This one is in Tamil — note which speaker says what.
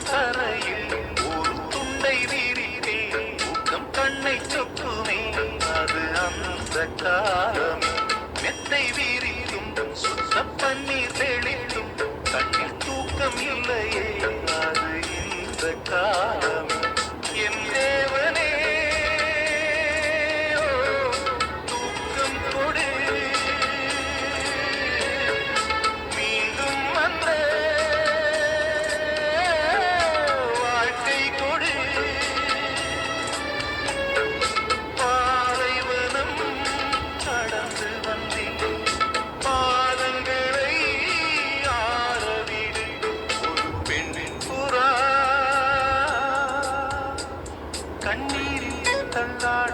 Speaker 1: தரையில் ஒரு துண்டை வீரித்தேன் தூக்கம் கண்ணை சொக்குமே அது அந்த காலமே மெத்தை வீரித்தும் சுத்த பன்னீர் தெளித்தும் கண்ணில் தூக்கம் இல்லையே அது இந்த காலமே என் தேவனே தூக்கம் கொடு மீண்டும் அந்த வாழ்க்கை கொடு பாலைவனம் கடந்து வந்தேன் பாதங்களை ஆரவிடு ஒரு பெண்ணின் புறா கண்ணீரில் தள்ளாட